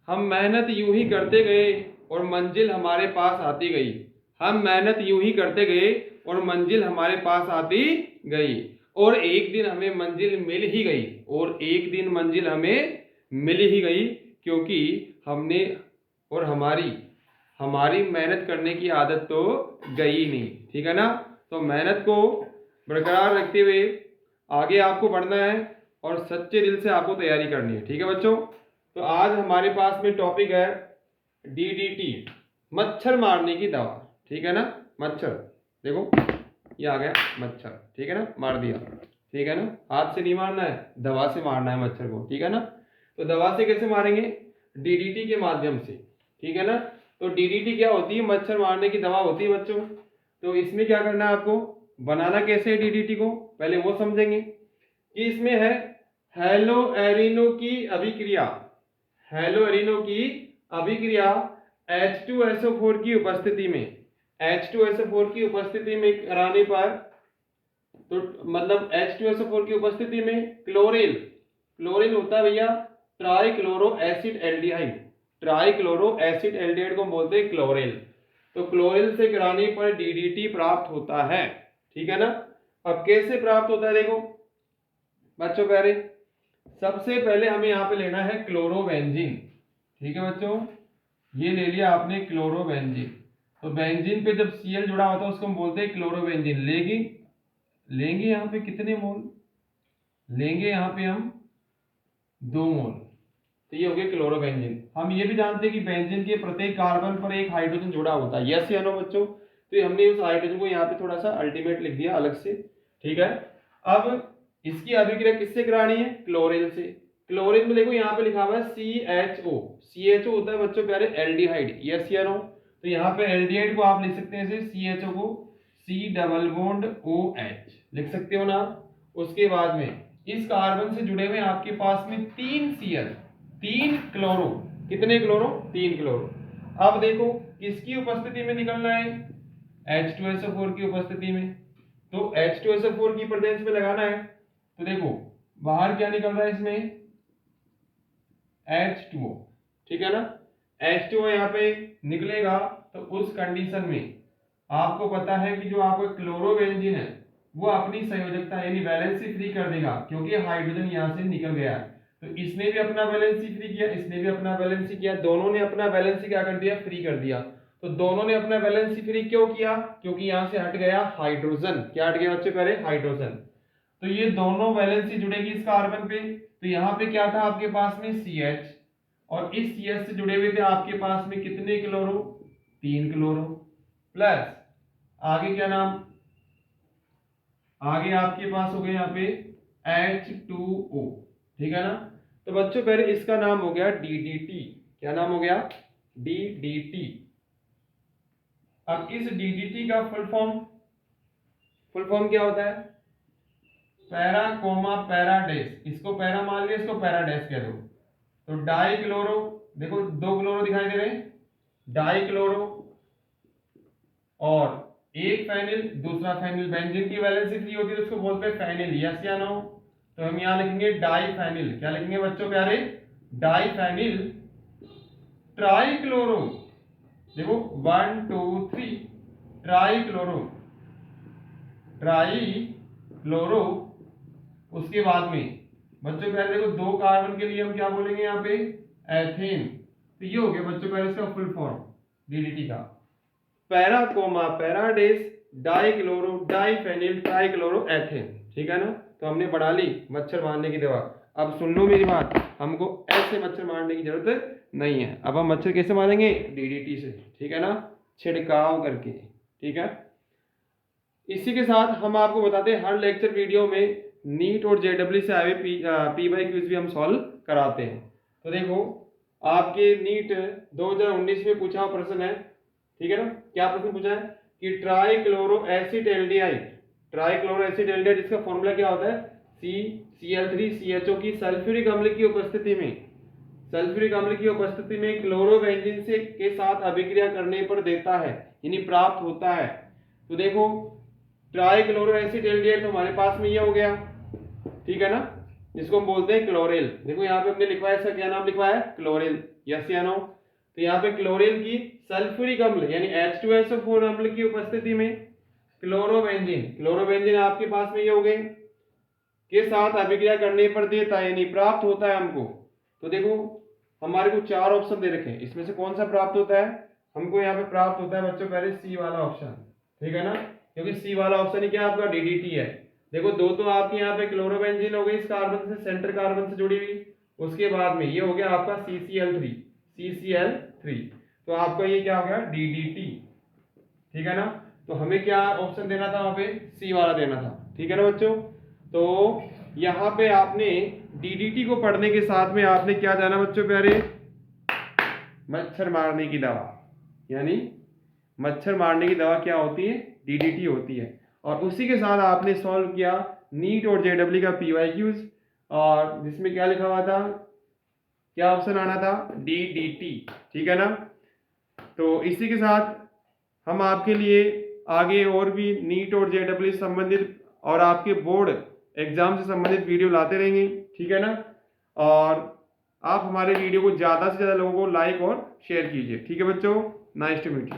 हम मेहनत यूं ही करते गए और मंजिल हमारे पास आती गई। हम मेहनत यूं ही करते गए और मंजिल हमारे पास आती गई। और एक दिन हमें मंजिल मिल ही गई। और एक दिन मंजिल हमें मिल ही गई, क्योंकि हमने और हमारी हमारी मेहनत करने की आदत तो गई नहीं। ठीक है ना। तो मेहनत को बरकरार रखते हुए आगे आपको बढ़ना है और सच्चे दिल से आपको तैयारी करनी है। ठीक है बच्चों। तो आज हमारे पास में टॉपिक है DDT, मच्छर मारने की दवा। ठीक है ना। मच्छर, देखो ये आ गया मच्छर। ठीक है ना, मार दिया। ठीक है ना, हाथ से नहीं मारना है, दवा से मारना है मच्छर को। ठीक है ना। तो दवा से कैसे मारेंगे? DDT के माध्यम से। ठीक है ना। तो DDT क्या होती है? मच्छर मारने की दवा होती है बच्चों। तो इसमें क्या करना है आपको? बनाना कैसे है DDT को, पहले वो समझेंगे कि इसमें है हेलो एरिनो की अभिक्रिया। हेलो एरिनो की अभिक्रिया H2SO4 की उपस्थिति में, H2SO4 की उपस्थिति में कराने पर, तो मतलब H2SO4 की उपस्थिति में क्लोरीन, क्लोरीन होता है भैया trichloro acid aldehyde. Trichloro acid aldehyde को बोलते हैं क्लोरीन। तो क्लोरीन से कराने पर DDT प्राप्त होता है। ठीक है ना। अब कैसे प्राप्त होता है देखो बच्चों प्यारे, सबसे पहले हमें यहाँ पे लेना है क्लोरोबेंजीन। ठीक है बच्चों, ये ले लिया आपने क्लोरोबेंजीन। तो बेंजीन पे जब Cl जुड़ा होता है उसको हम बोलते हैं क्लोरोबेंजीन। लेंगे यहाँ पे कितने मोल? लेंगे यहाँ पे हम 2 मोल। तो ये हो गया क्लोरोबेंजीन। हम ये भी जानते हैं कि बेंजीन के प्रत्येक कार्बन पर एक हाइड्रोजन जुड़ा होता है। यस या नो बच्चों? तो हमने उस हाइड्रोजन को यहाँ पे थोड़ा सा अल्टीमेट लिख दिया अलग से। ठीक है। अब इसकी अभिक्रिया किससे करानी है? क्लोरीन से। क्लोरीन में देखो यहाँ पे लिखा हुआ है CHO। CHO होता है बच्चों प्यारे एल्डिहाइड। यस या नो? तो यहाँ पे एल्डिहाइड को आप लिख सकते हैं ऐसे, CHO को C डबल बॉन्ड OH लिख सकते हो ना। उसके बाद में इस कार्बन से जुड़े हुए आपके पास में 3 Cl, 3 क्लोरो। कितने क्लोरो? 3 क्लोरो। अब देखो किसकी उपस्थिति में निकलना है? H2SO4 की उपस्थिति में। तो H2SO4 की प्रेजेंस में लगाना है। तो देखो बाहर क्या निकल रहा है इसमें? H2O। ठीक है ना। H2O यहाँ पे निकलेगा। तो उस कंडीशन में आपको पता है कि जो आपका क्लोरोबेंजीन है वो अपनी संयोजकता यानी वैलेंसी फ्री कर देगा, क्योंकि हाइड्रोजन यहाँ से निकल गया है। तो इसने भी अपना वैलेंसी फ्री किया, इसने भी अपना वैलेंसी किया, दोनों ने अपना वैलेंसी क्या कर दिया? फ्री कर दिया। तो दोनों ने अपना वैलेंसी फ्री क्यों किया? क्योंकि यहाँ से हट गया हाइड्रोजन। क्या हट गया बच्चों पहले? हाइड्रोजन। तो ये दोनों वैलेंसी जुड़ेगी इस कार्बन पे। तो यहाँ पे क्या था आपके पास में? CH। और इस CH से जुड़े हुए थे आपके पास में कितने क्लोरो? 3 क्लोरो। प्लस आगे क्या नाम? आगे आपके पास हो गया यहाँ पे H2O। ठीक है ना। तो बच्चों पहले इसका नाम हो गया DDT। क्या नाम हो गया? DDT। अब इस DDT का फुल फॉर्म क्या होता है? Para comma para dash. इसको पैरा मान लिया, इसको पैरा डैश कह दो। तो डाई क्लोरो, देखो 2 क्लोरो दिखाई दे रहे हैं, डाई क्लोरो और एक फेनिल, दूसरा फेनिल। बेंजीन की वैलेंसी फ्री होती है तो उसको बोलते हैं फेनिल। यस या नो? तो हम यहां लिखेंगे डाई फेनिल। क्या लिखेंगे बच्चों प्यारे? Di phenyl try chloro. देखो 1 2 3 ट्राई क्लोरो, ट्राई क्लोरो। उसके बाद में बच्चों प्यारे देखो 2 कार्बन के लिए हम क्या बोलेंगे यहाँ पे? एथेन। तो ये हो गया बच्चों प्यारे इसका फुल फॉर्म DDT का। Para comma para dash dichloro die phenyl try chloro ethane. ठीक है ना। तो हमने बढ़ा ली मच्छर मारने की दवा। अब सुन लो मेरी बात, हमको ऐसे मच्छर मारने की जरूरत नहीं है। अब हम मच्छर कैसे मारेंगे? DDT से। ठीक है ना, छिड़काव करके। ठीक है। इसी के साथ हम आपको बताते हैं हर लेक्चर वीडियो में नीट और JEE से आए PY क्विज भी हम सॉल्व कराते हैं। तो देखो आपके नीट 2019 में पूछा प्रश्न है। ठीक है ना। क्या प्रश्न पूछा है कि trichloro acid aldehyde, trichloro acid aldehyde इसका फॉर्मूला क्या होता है? CCl3CHO की सल्फ्यूरिक अम्ल की उपस्थिति में, सल्फ्यूरिक अम्ल की उपस्थिति में क्लोरोबेंजीन से के साथ अभिक्रिया करने पर देता है, यानी प्राप्त होता है। तो देखो ट्राइक्लोरो एसिड एल्डिहाइड तो हमारे पास में ये हो गया। ठीक है ना। जिसको हम बोलते हैं क्लोरेल। देखो यहाँ पे हमने लिखवा है, इसका क्या नाम लिखवा है, क्लोरेल, यस या नो। तो यहाँ पे क्लोरेल की सल्फ्यूरिक अम्ल यानी H2SO4 अम्ल की उपस्थिति में क्लोरोबेंजीन आपके पास में ये हो गए के साथ अभिक्रिया करने पर देता है यानी प्राप्त होता है हमको। तो देखो हमारे को 4 ऑप्शन दे रखे हैं, इसमें से कौन सा प्राप्त होता है हमको, यहाँ पे प्राप्त होता है बच्चों पहले सी वाला ऑप्शन, ठीक है ना, क्योंकि सी वाला ऑप्शन ही क्या आपका DDT है। देखो दो तो आपके यहाँ पे क्लोरोबेंजीन हो गई इस कार्बन से, सेंटर कार्बन से जुड़ी हुई, उसके बाद में ये हो गया आपका CCl3, तो आपका ये क्या हो गया DDT, ठीक है ना। तो हमें क्या ऑप्शन देना था वहां पे, सी वाला देना था, ठीक है ना बच्चों। तो यहाँ पे आपने DDT को पढ़ने के साथ में आपने क्या जाना बच्चों प्यारे, मच्छर मारने की दवा, यानी मच्छर मारने की दवा क्या होती है, DDT होती है। और उसी के साथ आपने सॉल्व किया नीट और JEE का PYQs, और जिसमें क्या लिखा हुआ था, क्या ऑप्शन आना था, DDT, ठीक है ना। तो इसी के साथ हम आपके लिए आगे और भी नीट और JEE से संबंधित और आपके बोर्ड एग्जाम से संबंधित वीडियो लाते रहेंगे, ठीक है ना। और आप हमारे वीडियो को ज़्यादा से ज़्यादा लोगों को लाइक और शेयर कीजिए, ठीक है बच्चों। Nice to meet you.